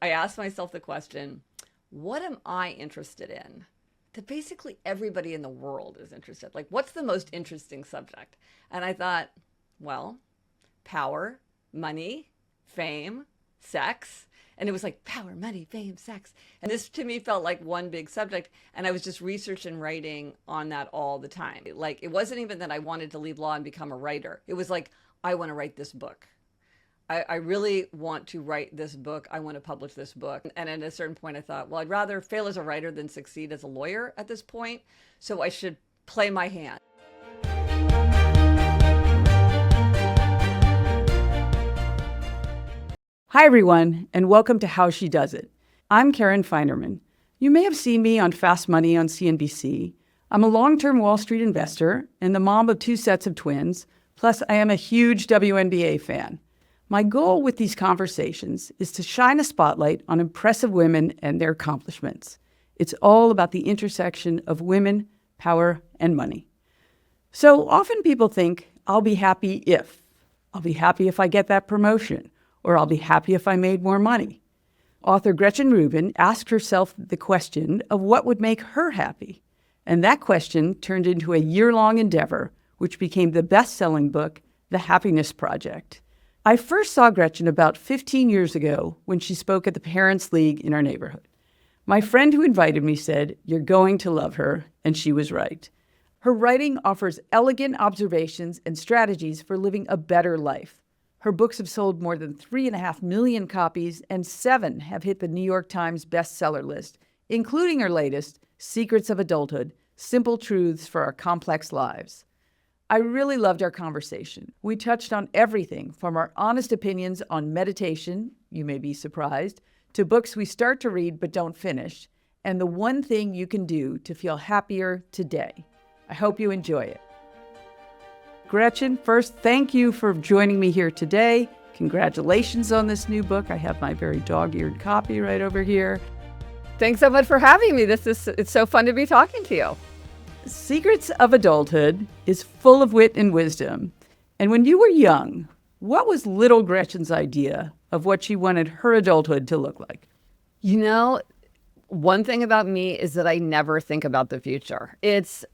I asked myself the question, what am I interested in? That basically everybody in the world is interested. Like, what's the most interesting subject? And I thought, well, power, money, fame, sex. And it was like power, money, fame, sex. And this to me felt like one big subject. And I was just researching and writing on that all the time. Like, it wasn't even that I wanted to leave law and become a writer. It was like, I want to write this book. I really want to write this book. I want to publish this book. And at a certain point, I thought, well, I'd rather fail as a writer than succeed as a lawyer at this point. So I should play my hand. Hi, everyone, and welcome to How She Does It. I'm Karen Finerman. You may have seen me on Fast Money on CNBC. I'm a long-term Wall Street investor and the mom of 2 sets of twins, plus I am a huge WNBA fan. My goal with these conversations is to shine a spotlight on impressive women and their accomplishments. It's all about the intersection of women, power, and money. So often people think, I'll be happy if. I'll be happy if I get that promotion, or I'll be happy if I made more money. Author Gretchen Rubin asked herself the question of what would make her happy. And that question turned into a year-long endeavor, which became the best-selling book, The Happiness Project. I first saw Gretchen about 15 years ago when she spoke at the Parents' League in our neighborhood. My friend who invited me said, "You're going to love her," and she was right. Her writing offers elegant observations and strategies for living a better life. Her books have sold more than 3.5 million copies, and 7 have hit the New York Times bestseller list, including her latest, Secrets of Adulthood: Simple Truths for Our Complex Lives. I really loved our conversation. We touched on everything from our honest opinions on meditation, you may be surprised, to books we start to read but don't finish, and the one thing you can do to feel happier today. I hope you enjoy it. Gretchen, first, thank you for joining me here today. Congratulations on this new book. I have my very dog-eared copy right over here. Thanks so much for having me. It's so fun to be talking to you. Secrets of Adulthood is full of wit and wisdom. And when you were young, what was little Gretchen's idea of what she wanted her adulthood to look like? You know, one thing about me is that I never think about the future.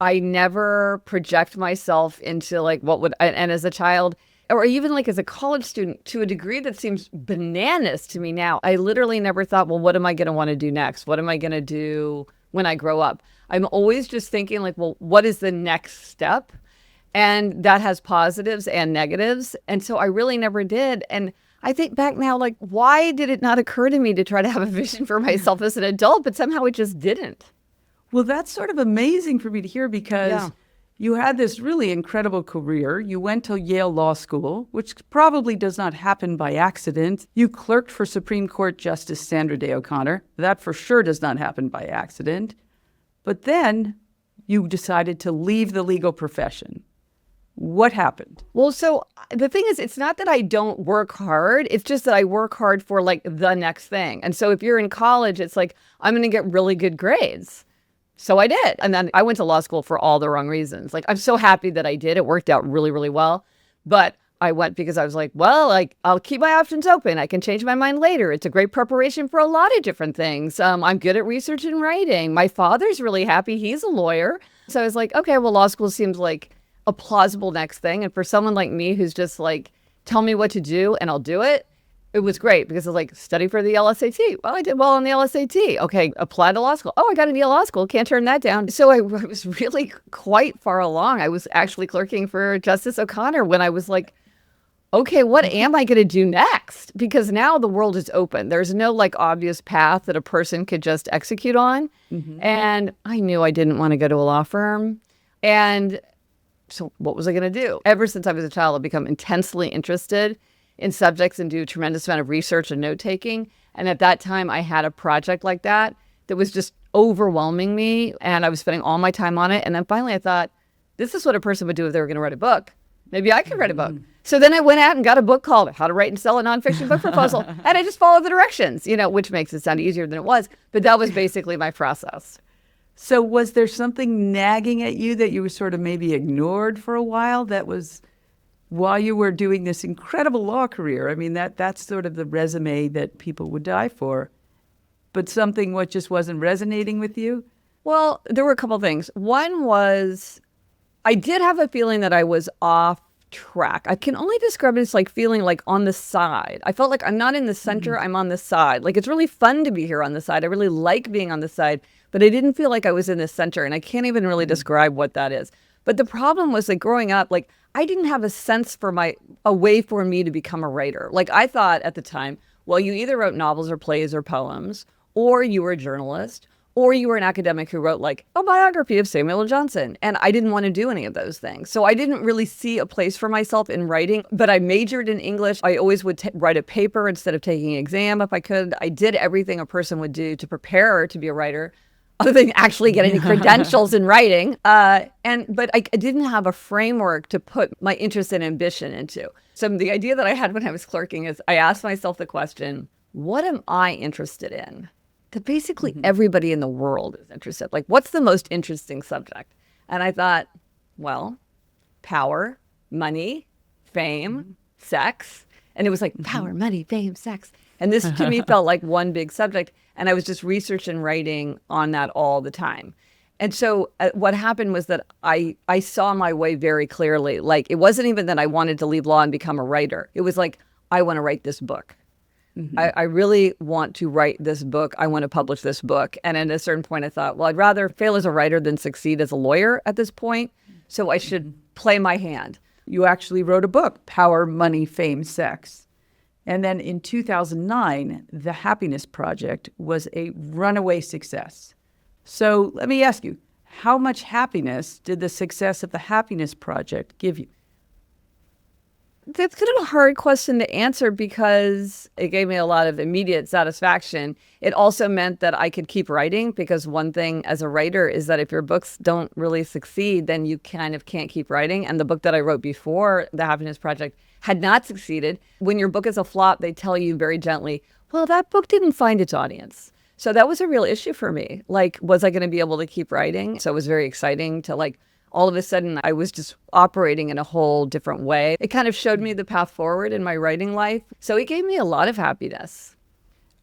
I never project myself into and as a child, or even like as a college student, to a degree that seems bananas to me now. I literally never thought, well, what am I going to want to do next? What am I going to do when I grow up? I'm always just thinking like, well, what is the next step? And that has positives and negatives. And so I really never did. And I think back now, like, why did it not occur to me to try to have a vision for myself as an adult? But somehow it just didn't. Well, that's sort of amazing for me to hear because you had this really incredible career. You went to Yale Law School, which probably does not happen by accident. You clerked for Supreme Court Justice Sandra Day O'Connor. That for sure does not happen by accident. But then you decided to leave the legal profession. What happened? Well, so the thing is, it's not that I don't work hard. It's just that I work hard for like the next thing. And so if you're in college, it's like, I'm going to get really good grades. So I did. And then I went to law school for all the wrong reasons. Like, I'm so happy that I did. It worked out really, really well. But I went because I was like, well, like, I'll keep my options open. I can change my mind later. It's a great preparation for a lot of different things. I'm good at research and writing. My father's really happy. He's a lawyer. So I was like, okay, well, law school seems like a plausible next thing. And for someone like me who's just like, tell me what to do and I'll do it, it was great because it's like, study for the LSAT. Well, I did well on the LSAT. Okay, apply to law school. Oh, I got into Yale Law School. Can't turn that down. So I was really quite far along. I was actually clerking for Justice O'Connor when I was like, okay, what am I going to do next? Because now the world is open. There's no like obvious path that a person could just execute on. Mm-hmm. And I knew I didn't want to go to a law firm. And so what was I going to do? Ever since I was a child, I've become intensely interested in subjects and do a tremendous amount of research and note-taking. And at that time, I had a project like that was just overwhelming me. And I was spending all my time on it. And then finally I thought, this is what a person would do if they were going to write a book. Maybe I could write a book. So then I went out and got a book called How to Write and Sell a Nonfiction Book Proposal. And I just followed the directions, which makes it sound easier than it was. But that was basically my process. So was there something nagging at you that you were sort of maybe ignored for a while that was while you were doing this incredible law career? I mean, that's sort of the resume that people would die for. but something what just wasn't resonating with you? Well, there were a couple things. One was I did have a feeling that I was off track. I can only describe it as like feeling like on the side. I felt like I'm not in the center, I'm on the side. Like it's really fun to be here on the side. I really like being on the side, but I didn't feel like I was in the center, and I can't even really describe what that is. But the problem was like growing up, like I didn't have a sense for a way for me to become a writer. Like I thought at the time, well, you either wrote novels or plays or poems, or you were a journalist, or you were an academic who wrote like a biography of Samuel L. Johnson. And I didn't want to do any of those things. So I didn't really see a place for myself in writing, but I majored in English. I always would write a paper instead of taking an exam if I could. I did everything a person would do to prepare to be a writer, other than actually get any credentials in writing. But I didn't have a framework to put my interest and ambition into. So the idea that I had when I was clerking is I asked myself the question, what am I interested in? That basically everybody in the world is interested. Like, what's the most interesting subject? And I thought, well, power, money, fame, sex. And it was like power, money, fame, sex. And this to me felt like one big subject. And I was just researching and writing on that all the time. And so what happened was that I saw my way very clearly. Like, it wasn't even that I wanted to leave law and become a writer. It was like, I want to write this book. I really want to write this book. I want to publish this book. And at a certain point, I thought, well, I'd rather fail as a writer than succeed as a lawyer at this point. So I should play my hand. You actually wrote a book, Power, Money, Fame, Sex. And then in 2009, The Happiness Project was a runaway success. So let me ask you, how much happiness did the success of The Happiness Project give you? That's kind of a hard question to answer because it gave me a lot of immediate satisfaction. It also meant that I could keep writing, because one thing as a writer is that if your books don't really succeed, then you kind of can't keep writing. And the book that I wrote before The Happiness Project had not succeeded. When your book is a flop, they tell you very gently, well, that book didn't find its audience. So that was a real issue for me. Like, was I going to be able to keep writing? So it was very exciting to all of a sudden, I was just operating in a whole different way. It kind of showed me the path forward in my writing life. So it gave me a lot of happiness.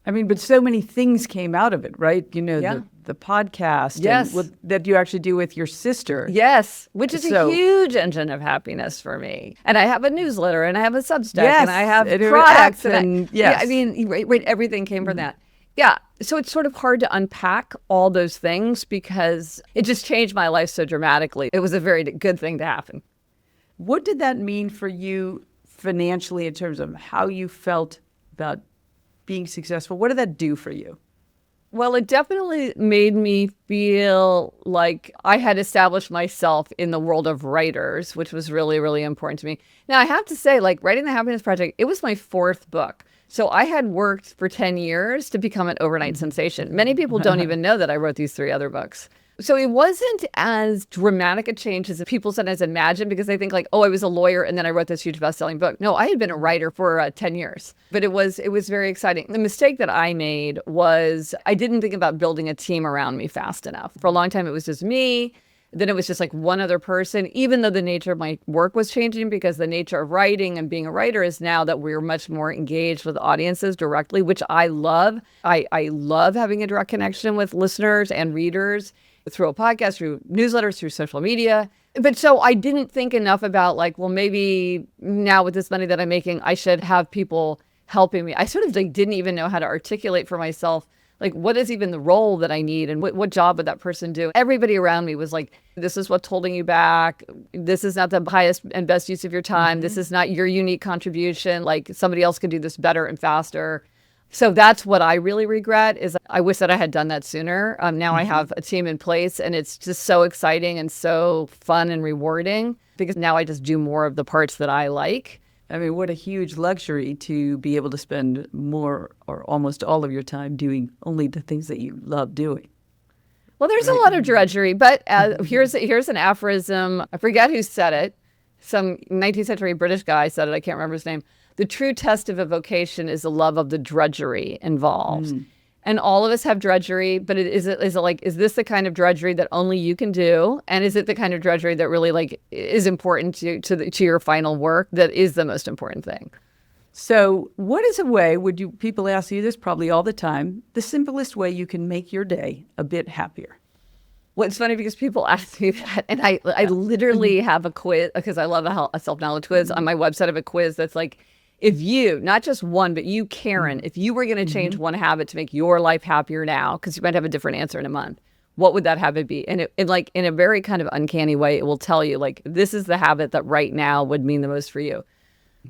I mean, but so many things came out of it, right? You know, Yeah. the podcast Yes. that you actually do with your sister. Yes, which is a huge engine of happiness for me. And I have a newsletter, and I have a Substack, and I have products. Yes. I mean, right, everything came from that. Yeah. So it's sort of hard to unpack all those things because it just changed my life so dramatically. It was a very good thing to happen. What did that mean for you financially in terms of how you felt about being successful? What did that do for you? Well, it definitely made me feel like I had established myself in the world of writers, which was really, really important to me. Now, I have to say, like, writing The Happiness Project, it was my fourth book. So I had worked for 10 years to become an overnight sensation. Many people don't even know that I wrote these 3 other books. So it wasn't as dramatic a change as people sometimes imagine, because they think like, oh, I was a lawyer and then I wrote this huge best-selling book. No, I had been a writer for 10 years, but it was very exciting. The mistake that I made was I didn't think about building a team around me fast enough. For a long time, it was just me. Then it was just like one other person, even though the nature of my work was changing, because the nature of writing and being a writer is now that we're much more engaged with audiences directly, which I love. I love having a direct connection with listeners and readers through a podcast, through newsletters, through social media. But so I didn't think enough about like, well, maybe now with this money that I'm making, I should have people helping me. I sort of like didn't even know how to articulate for myself, like, what is even the role that I need and what job would that person do? Everybody around me was like, this is what's holding you back. This is not the highest and best use of your time. This is not your unique contribution. Like, somebody else could do this better and faster. So that's what I really regret, is I wish that I had done that sooner. Now I have a team in place, and it's just so exciting and so fun and rewarding, because now I just do more of the parts that I like. I mean, what a huge luxury to be able to spend more or almost all of your time doing only the things that you love doing. Well, there's a lot of drudgery, but here's an aphorism. I forget who said it. Some 19th century British guy said it. I can't remember his name. The true test of a vocation is the love of the drudgery involved. And all of us have drudgery, but is this the kind of drudgery that only you can do? And is it the kind of drudgery that really like is important to your final work? That is the most important thing. So what is a way, people ask you this probably all the time, the simplest way you can make your day a bit happier? Well, it's funny because people ask me that, and I literally have a quiz because I love a self-knowledge quiz. On my website, I have a quiz that's like, if you, not just one, but you, Karen, if you were going to change one habit to make your life happier now, because you might have a different answer in a month, what would that habit be? And it like in a very kind of uncanny way, it will tell you like, this is the habit that right now would mean the most for you.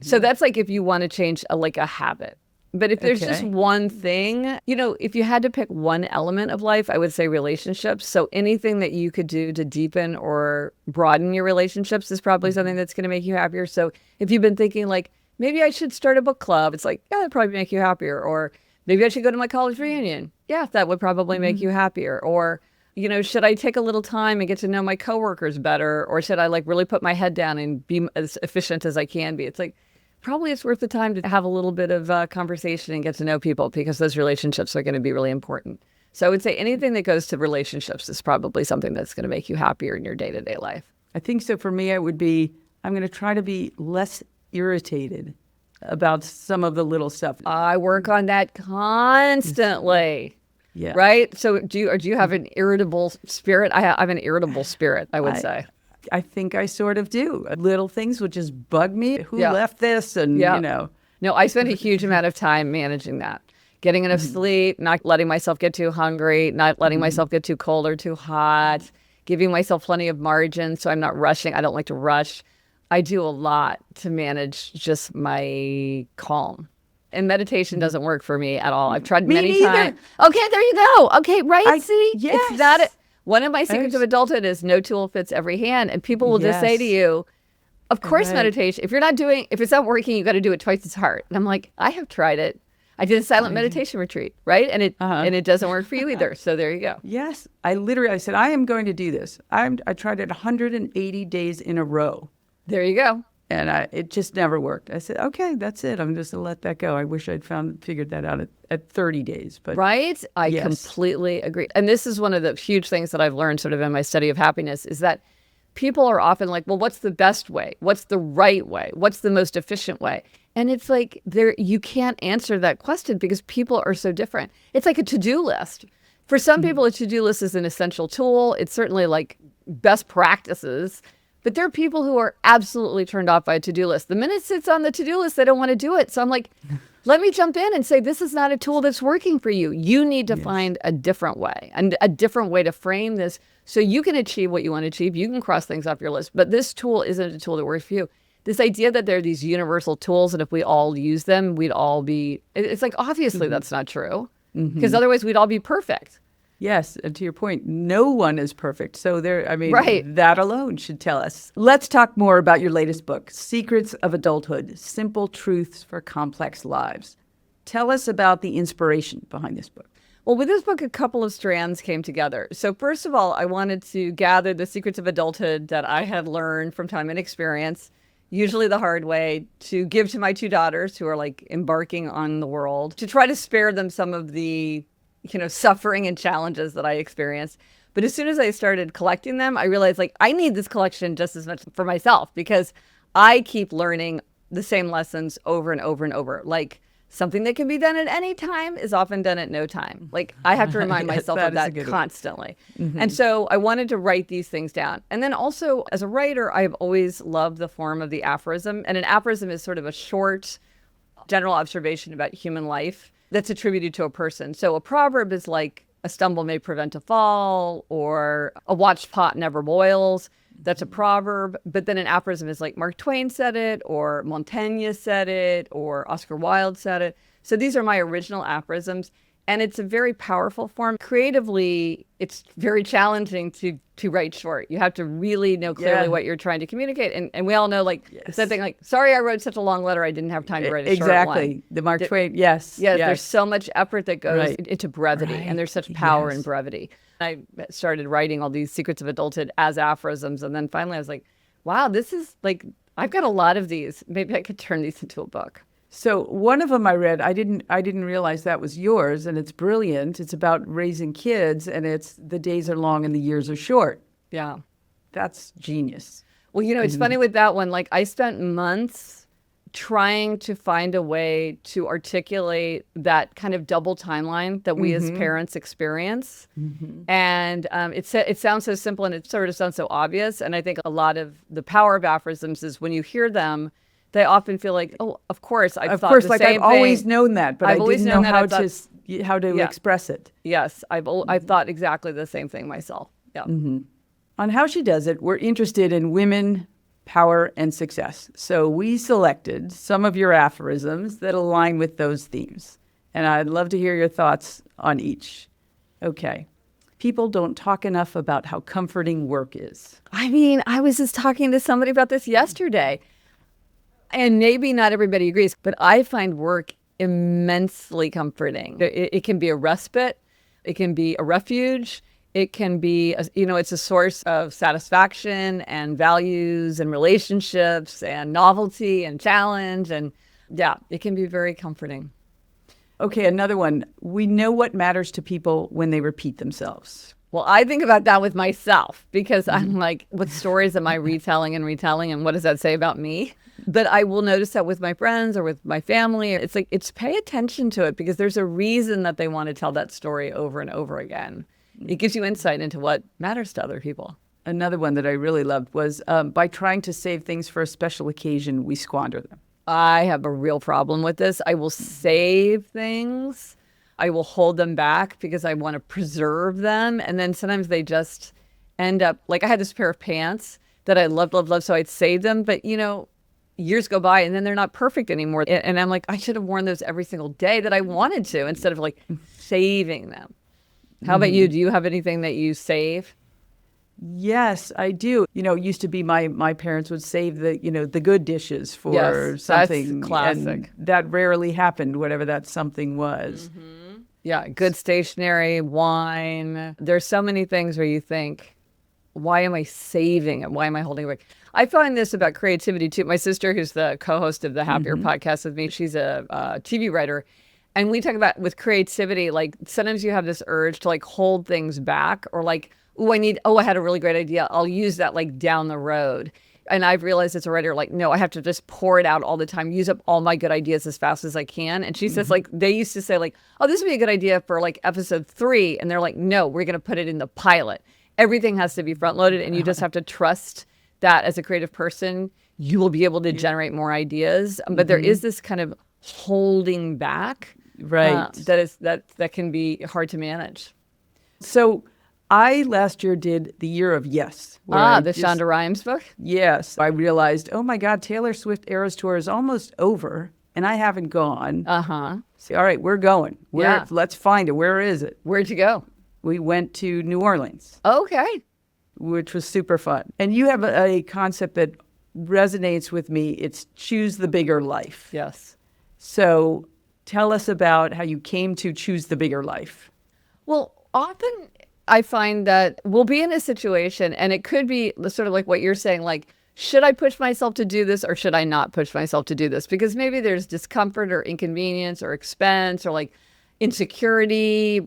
So that's like if you want to change a habit. But if there's just one thing, if you had to pick one element of life, I would say relationships. So anything that you could do to deepen or broaden your relationships is probably something that's going to make you happier. So if you've been thinking like, maybe I should start a book club, it's like, yeah, that'd probably make you happier. Or maybe I should go to my college reunion. Yeah, that would probably make you happier. Or, should I take a little time and get to know my coworkers better? Or should I like really put my head down and be as efficient as I can be? It's like, probably it's worth the time to have a little bit of conversation and get to know people because those relationships are going to be really important. So I would say anything that goes to relationships is probably something that's going to make you happier in your day-to-day life. I think so. For me, it would be, I'm going to try to be less irritated about some of the little stuff. I work on that constantly. Yeah. Right? So do you have an irritable spirit? I have an irritable spirit, I would say. I think I sort of do. Little things would just bug me. Who left this? And, No, I spend a huge amount of time managing that. Getting enough sleep, not letting myself get too hungry, not letting myself get too cold or too hot, giving myself plenty of margin so I'm not rushing. I don't like to rush. I do a lot to manage just my calm. And meditation doesn't work for me at all. I've tried many times. Okay, there you go. Okay, right? See? Yes. It's not one of my secrets of adulthood is no tool fits every hand. And people will just say to you, of course, meditation, if it's not working, you got to do it twice as hard. And I'm like, I have tried it. I did a silent meditation retreat, right? And it doesn't work for you either. So there you go. Yes. I said, I am going to do this. I tried it 180 days in a row. There you go. And it just never worked. I said, okay, that's it. I'm just going to let that go. I wish I'd figured that out at 30 days. But right? I completely agree. And this is one of the huge things that I've learned sort of in my study of happiness is that people are often like, well, what's the best way? What's the right way? What's the most efficient way? And it's like you can't answer that question because people are so different. It's like a to-do list. For some people, a to-do list is an essential tool. It's certainly like best practices. But there are people who are absolutely turned off by a to-do list. The minute it's on the to-do list, they don't want to do it. So I'm like, let me jump in and say, this is not a tool that's working for you. You need to find a different way and a different way to frame this so you can achieve what you want to achieve. You can cross things off your list. But this tool isn't a tool that works for you. This idea that there are these universal tools and if we all use them, we'd all be, it's like, obviously that's not true because otherwise we'd all be perfect. Yes, and to your point, no one is perfect. So right. That alone should tell us. Let's talk more about your latest book, Secrets of Adulthood, Simple Truths for Complex Lives. Tell us about the inspiration behind this book. Well, with this book, a couple of strands came together. So first of all, I wanted to gather the secrets of adulthood that I had learned from time and experience, usually the hard way, to give to my two daughters who are like embarking on the world, to try to spare them some of the suffering and challenges that I experienced. But as soon as I started collecting them, I realized like I need this collection just as much for myself because I keep learning the same lessons over and over and over. Like something that can be done at any time is often done at no time. Like I have to remind myself of that constantly. And so I wanted to write these things down. And then also as a writer, I've always loved the form of the aphorism. And an aphorism is sort of a short general observation about human life that's attributed to a person. So a proverb is like a stumble may prevent a fall, or a watched pot never boils. That's a proverb. But then an aphorism is like Mark Twain said it, or Montaigne said it, or Oscar Wilde said it. So these are my original aphorisms. And it's a very powerful form. Creatively, it's very challenging to write short. You have to really know clearly what you're trying to communicate. And we all know, like, it's that thing like, sorry, I wrote such a long letter, I didn't have time to write a short one. Exactly. The Mark Twain, yes. There's so much effort that goes into brevity, and there's such power in brevity. I started writing all these secrets of adulthood as aphorisms, and then finally I was like, wow, this is like, I've got a lot of these. Maybe I could turn these into a book. So one of them I read, I didn't realize that was yours, and it's brilliant. It's about raising kids, and it's the days are long and the years are short. Yeah. That's genius. Well, it's funny with that one. Like I spent months trying to find a way to articulate that kind of double timeline that we as parents experience. And it sounds so simple and it sort of sounds so obvious. And I think a lot of the power of aphorisms is when you hear them, they often feel like, oh, of course, I've thought the same I've thing. always known that, but I didn't know how to Yeah. express it. Yes, I've thought exactly the same thing myself. Yeah. On How She Does It, we're interested in women, power, and success. So we selected some of your aphorisms that align with those themes. And I'd love to hear your thoughts on each. Okay. People don't talk enough about how comforting work is. I mean, I was just talking to somebody about this yesterday. And maybe not everybody agrees, but I find work immensely comforting. It can be a respite. It can be a refuge. It can be, it's a source of satisfaction and values and relationships and novelty and challenge. And yeah, it can be very comforting. Okay, another one. We know what matters to people when they repeat themselves. Well, I think about that with myself because I'm like, what stories am I retelling and what does that say about me? But I will notice that with my friends or with my family. It's pay attention to it because there's a reason that they want to tell that story over and over again. It gives you insight into what matters to other people. Another one that I really loved was by trying to save things for a special occasion, we squander them. I have a real problem with this. I will save things. I will hold them back because I want to preserve them. And then sometimes they just end up, like I had this pair of pants that I loved. So I'd save them. But, years go by and then they're not perfect anymore. And I'm like, I should have worn those every single day that I wanted to instead of like saving them. How about you? Do you have anything that you save? Yes, I do. It used to be my parents would save the good dishes for Yes, something. That's classic. And that rarely happened, whatever that something was. Yeah, good stationery, wine. There's so many things where you think, why am I saving it? Why am I holding it back? I find this about creativity too. My sister, who's the co-host of the Happier podcast with me, she's a TV writer. And we talk about with creativity, like sometimes you have this urge to like hold things back or like, I had a really great idea. I'll use that like down the road. And I've realized as a writer, like, no, I have to just pour it out all the time, use up all my good ideas as fast as I can. And she says, like, they used to say like, oh, this would be a good idea for like episode 3. And they're like, no, we're going to put it in the pilot. Everything has to be front loaded. And you just have to trust that as a creative person, you will be able to generate more ideas. But there is this kind of holding back. Right. That can be hard to manage. So I last year did the Year of Yes. The Shonda Rhimes book? Yes. I realized, oh my God, Taylor Swift Eras Tour is almost over and I haven't gone. So, all right, we're going. Let's find it. Where is it? Where'd you go? We went to New Orleans. Okay. Which was super fun. And you have a concept that resonates with me. It's choose the bigger life. Yes. So tell us about how you came to choose the bigger life. Well, often I find that we'll be in a situation and it could be sort of like what you're saying, like, should I push myself to do this or should I not push myself to do this? Because maybe there's discomfort or inconvenience or expense or like insecurity,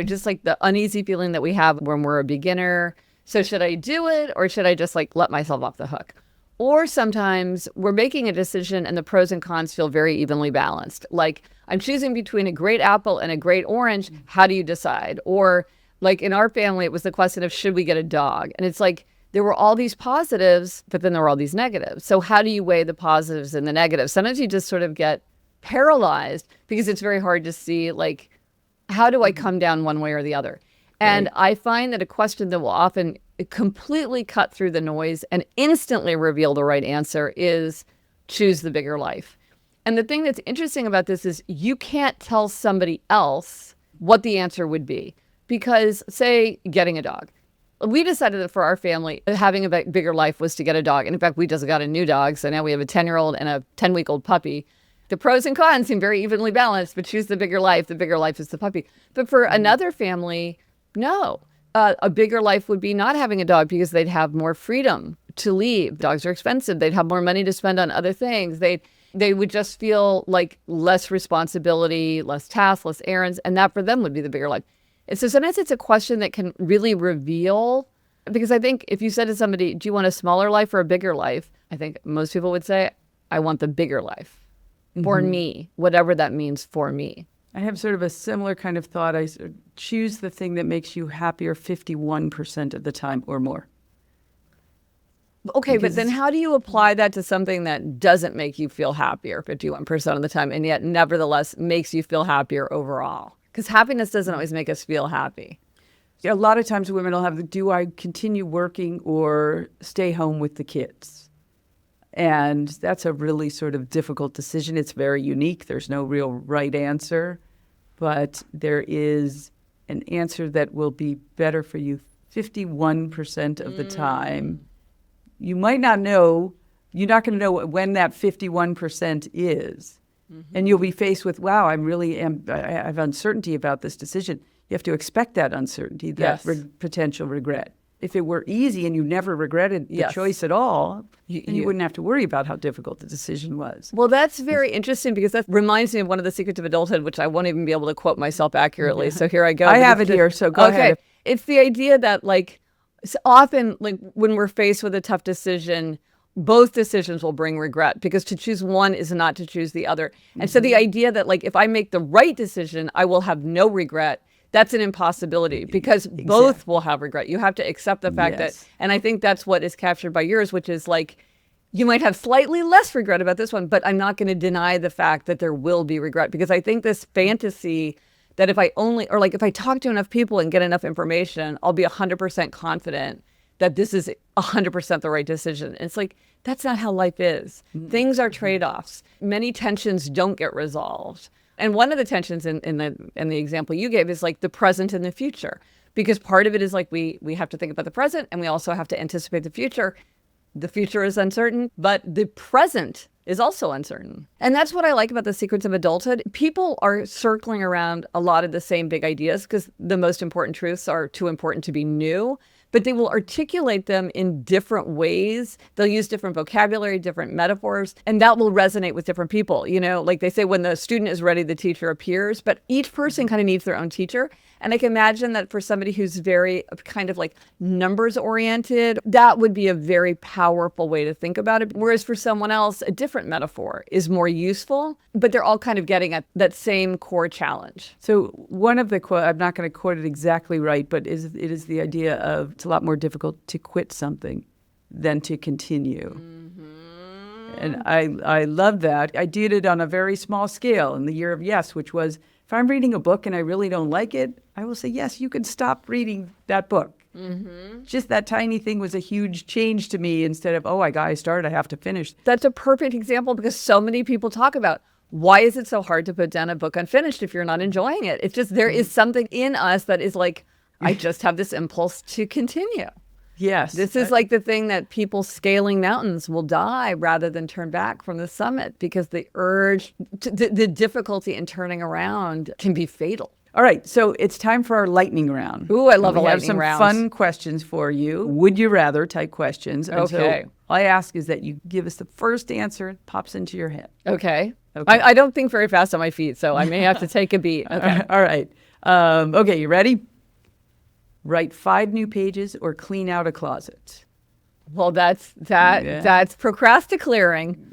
just like the uneasy feeling that we have when we're a beginner. So should I do it or should I just like let myself off the hook? Or sometimes we're making a decision and the pros and cons feel very evenly balanced. Like I'm choosing between a great apple and a great orange. How do you decide? Or like in our family, it was the question of should we get a dog? And it's like there were all these positives, but then there were all these negatives. So how do you weigh the positives and the negatives? Sometimes you just sort of get paralyzed because it's very hard to see like, how do I come down one way or the other? And I find that a question that will often completely cut through the noise and instantly reveal the right answer is choose the bigger life. And the thing that's interesting about this is you can't tell somebody else what the answer would be. Because say getting a dog. We decided that for our family, having a bigger life was to get a dog. And in fact, we just got a new dog. So now we have a 10-year-old and a 10-week-old puppy. The pros and cons seem very evenly balanced, but choose the bigger life. The bigger life is the puppy. But for another family, no. A bigger life would be not having a dog because they'd have more freedom to leave. Dogs are expensive. They'd have more money to spend on other things. They would just feel like less responsibility, less tasks, less errands. And that for them would be the bigger life. And so sometimes it's a question that can really reveal, because I think if you said to somebody, do you want a smaller life or a bigger life? I think most people would say, I want the bigger life. for me, whatever that means for me. I have sort of a similar kind of thought. Choose the thing that makes you happier 51% of the time or more. Okay, but then how do you apply that to something that doesn't make you feel happier 51% of the time and yet nevertheless makes you feel happier overall? Because happiness doesn't always make us feel happy. A lot of times women will have, do I continue working or stay home with the kids? And that's a really sort of difficult decision. It's very unique. There's no real right answer, but there is an answer that will be better for you 51% of the time. You might not know, you're not going to know when that 51% is. And you'll be faced with, wow, I have uncertainty about this decision. You have to expect that uncertainty, that potential regret. If it were easy and you never regretted the choice at all, you wouldn't have to worry about how difficult the decision was. Well, that's very interesting because that reminds me of one of the secrets of adulthood, which I won't even be able to quote myself accurately. So here I go. I have it here, so go ahead. It's the idea that so often when we're faced with a tough decision, both decisions will bring regret because to choose one is not to choose the other. And so the idea that if I make the right decision, I will have no regret. That's an impossibility because both will have regret. You have to accept the fact that, and I think that's what is captured by yours, which is you might have slightly less regret about this one, but I'm not going to deny the fact that there will be regret because I think this fantasy that if I talk to enough people and get enough information, I'll be 100% confident that this is 100% the right decision. It's that's not how life is. Things are trade-offs. Many tensions don't get resolved. And one of the tensions in the example you gave is the present and the future, because part of it is we have to think about the present and we also have to anticipate the future. The future is uncertain, but the present is also uncertain. And that's what I like about the secrets of adulthood. People are circling around a lot of the same big ideas because the most important truths are too important to be new, but they will articulate them in different ways. They'll use different vocabulary, different metaphors, and that will resonate with different people. They say when the student is ready, the teacher appears, but each person kind of needs their own teacher. And I can imagine that for somebody who's very kind of numbers oriented, that would be a very powerful way to think about it. Whereas for someone else, a different metaphor is more useful, but they're all kind of getting at that same core challenge. So one of the quote, I'm not going to quote it exactly right, but it is the idea of it's a lot more difficult to quit something than to continue. And I love that. I did it on a very small scale in the year of yes, which was if I'm reading a book and I really don't like it, I will say, yes, you can stop reading that book. Just that tiny thing was a huge change to me instead of, I started, I have to finish. That's a perfect example because so many people talk about why is it so hard to put down a book unfinished if you're not enjoying it? It's just there is something in us that is I just have this impulse to continue. Yes. This is the thing that people scaling mountains will die rather than turn back from the summit because the urge, the difficulty in turning around can be fatal. All right, so it's time for our lightning round. Ooh, I love a lightning round. We have some fun questions for you. Would you rather type questions? And okay. So all I ask is that you give us the first answer that pops into your head. Okay. I don't think very fast on my feet, so I may have to take a beat. Okay. All right. Okay, you ready? Write 5 new pages or clean out a closet. Well, that's procrastinating.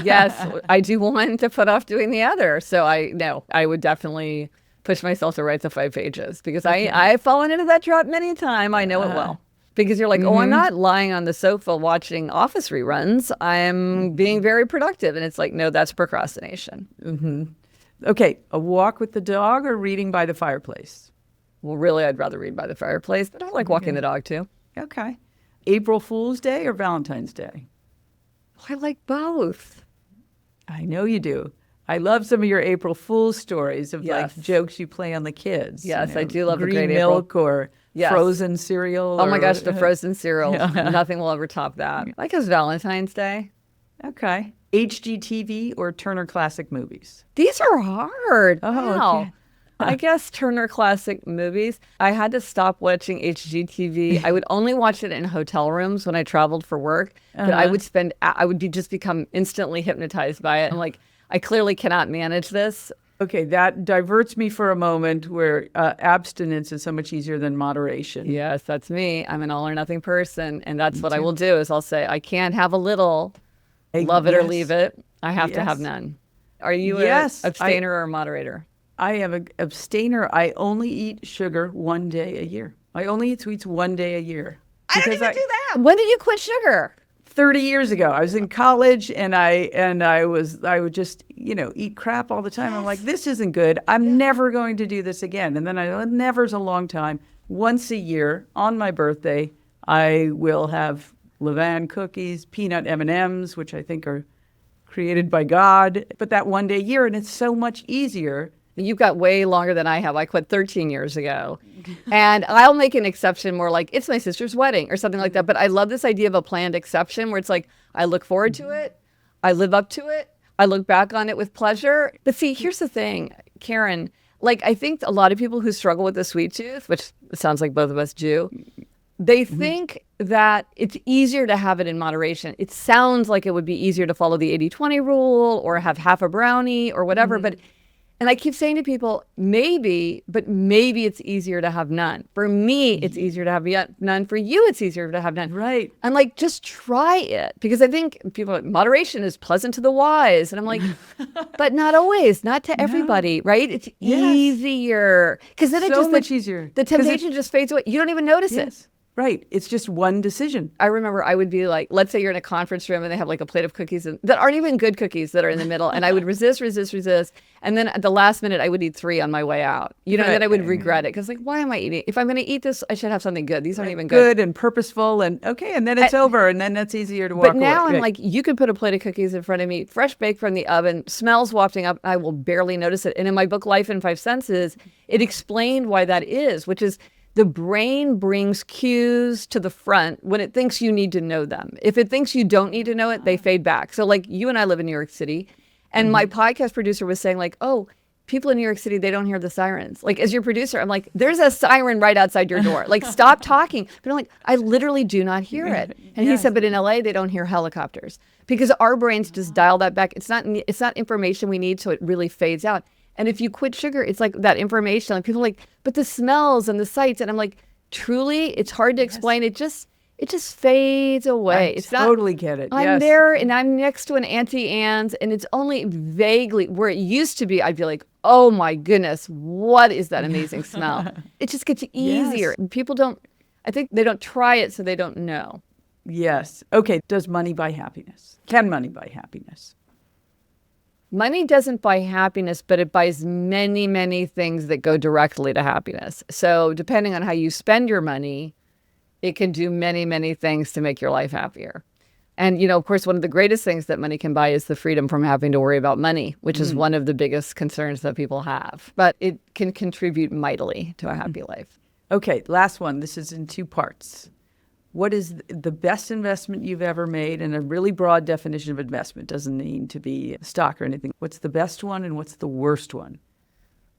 Yes, I do want to put off doing the other. So I would definitely push myself to write the 5 pages because I've fallen into that trap many a time. I know it well. Because you're I'm not lying on the sofa watching Office reruns. I'm being very productive. And it's no, that's procrastination. Okay, a walk with the dog or reading by the fireplace? Well, really, I'd rather read by the fireplace, but I like walking the dog too. Okay. April Fool's Day or Valentine's Day? I like both. I know you do. I love some of your April Fool's stories of jokes you play on the kids. Yes, I do love green a great milk or frozen cereal. Oh my gosh, the frozen cereal. Nothing will ever top that. I like his Valentine's Day. Okay. HGTV or Turner Classic Movies? These are hard. Oh, wow. okay. I guess Turner Classic Movies. I had to stop watching HGTV. I would only watch it in hotel rooms when I traveled for work. But I would just become instantly hypnotized by it. I'm I clearly cannot manage this. Okay, that diverts me for a moment where abstinence is so much easier than moderation. Yes, that's me. I'm an all or nothing person. And that's what I will do is I'll say, I can't have a little, love it or leave it. I have to have none. Are you Yes, a abstainer or a moderator? I am an abstainer. I only eat sugar 1 day a year. I only eat sweets 1 day a year. I don't even do that. When did you quit sugar? 30 years ago, I was in college and I would just, eat crap all the time. I'm like, this isn't good. I'm never going to do this again. And then never's a long time. Once a year on my birthday, I will have Levain cookies, peanut M&Ms, which I think are created by God, but that 1 day a year, and it's so much easier. You've got way longer than I have. I quit 13 years ago. And I'll make an exception more like it's my sister's wedding or something like that. But I love this idea of a planned exception where it's like, I look forward to it. I live up to it. I look back on it with pleasure. But see, here's the thing, Karen, like I think a lot of people who struggle with the sweet tooth, which sounds like both of us do, they think that it's easier to have it in moderation. It sounds like it would be easier to follow the 80-20 rule or have half a brownie or whatever. And I keep saying to people, maybe, but maybe it's easier to have none. For me, it's easier to have none. For you, it's easier to have none. Right. And like, just try it. Because I think people are like, moderation is pleasant to the wise. And I'm like, but not always, not to everybody, right? It's easier. Because then so much easier. The temptation just fades away. You don't even notice it. Right. It's just one decision. I remember I would be like, let's say you're in a conference room and they have like a plate of cookies that aren't even good cookies that are in the middle. And I would resist. And then at the last minute, I would eat 3 on my way out. And then I would regret it. Because like, why am I eating? If I'm going to eat this, I should have something good. These aren't even good. Good and purposeful. And okay. And then it's over. And then that's easier to walk away. But now I'm like, you could put a plate of cookies in front of me, fresh baked from the oven, smells wafting up. I will barely notice it. And in my book, Life in 5 Senses, it explained why that is, which is, the brain brings cues to the front when it thinks you need to know them. If it thinks you don't need to know it, they fade back. So like you and I live in New York City, and my podcast producer was saying like, oh, people in New York City, they don't hear the sirens. Like as your producer, I'm like, there's a siren right outside your door. Like stop talking. But I'm like, I literally do not hear it. And he said, but in LA, they don't hear helicopters because our brains just dial that back. It's not information we need, so it really fades out. And if you quit sugar, it's like that information. Like people are like, but the smells and the sights. And I'm like, truly, it's hard to explain. It just fades away. I totally get it. I'm there and I'm next to an Auntie Anne's and it's only vaguely where it used to be. I'd be like, oh my goodness, what is that amazing smell? It just gets easier. People I think they don't try it, so they don't know. Yes. Okay. Does money buy happiness? Can money buy happiness? Money doesn't buy happiness, but it buys many, many things that go directly to happiness. So depending on how you spend your money, it can do many, many things to make your life happier. And, of course, one of the greatest things that money can buy is the freedom from having to worry about money, which is one of the biggest concerns that people have. But it can contribute mightily to a happy life. Okay, last one. This is in 2 parts. What is the best investment you've ever made? And a really broad definition of investment doesn't need to be stock or anything. What's the best one and what's the worst one?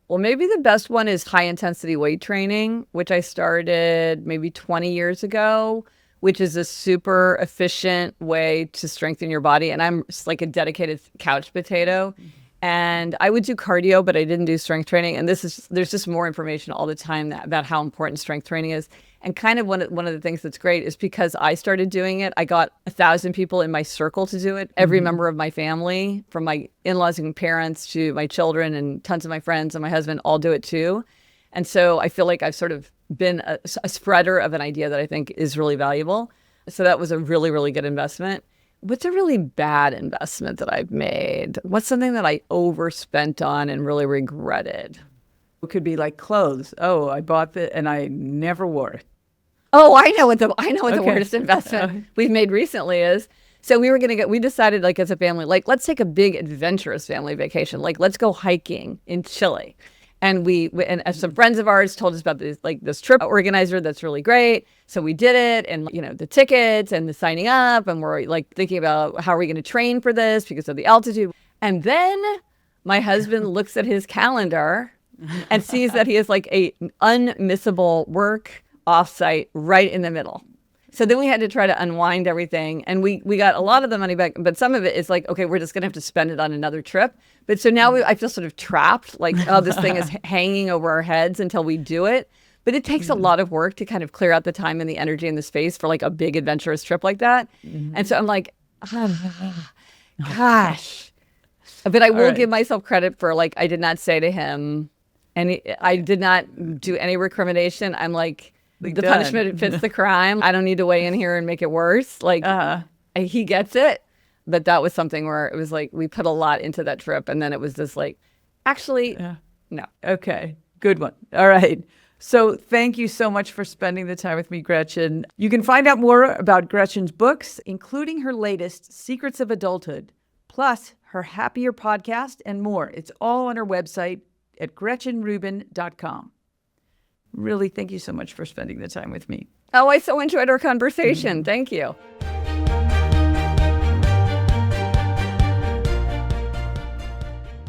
Well, maybe the best one is high intensity weight training, which I started maybe 20 years ago, which is a super efficient way to strengthen your body. And I'm just like a dedicated couch potato. And I would do cardio, but I didn't do strength training. And there's just more information all the time about how important strength training is. And kind of one of the things that's great is because I started doing it, I got 1,000 people in my circle to do it. Every member of my family, from my in-laws and parents to my children and tons of my friends and my husband, all do it too. And so I feel like I've sort of been a spreader of an idea that I think is really valuable. So that was a really, really good investment. What's a really bad investment that I've made? What's something that I overspent on and really regretted? It could be like clothes. Oh, I bought it and I never wore it. Oh, I know what the worst investment we've made recently is. So we decided like as a family, like let's take a big adventurous family vacation. Like let's go hiking in Chile. And and some friends of ours told us about this trip organizer that's really great. So we did it, and the tickets and the signing up, and we're like thinking about how are we going to train for this because of the altitude. And then my husband looks at his calendar and sees that he has like a unmissable work offsite right in the middle. So then we had to try to unwind everything, and we got a lot of the money back, but some of it is like, okay, we're just gonna have to spend it on another trip. But so now I feel sort of trapped, like, oh, this thing is hanging over our heads until we do it. But it takes a lot of work to kind of clear out the time and the energy and the space for like a big adventurous trip like that. And so I'm like, gosh. But I will right. give myself credit for like, I did not say to him I did not do any recrimination. I'm like, the Done. punishment fits the crime. I don't need to weigh in here and make it worse. Like, he gets it. But that was something where it was like, we put a lot into that trip. And then it was just like, actually, no. Okay. Good one. All right. So thank you so much for spending the time with me, Gretchen. You can find out more about Gretchen's books, including her latest, Secrets of Adulthood, plus her Happier podcast and more. It's all on her website at gretchenrubin.com. Really, thank you so much for spending the time with me. Oh, I so enjoyed our conversation. Thank you.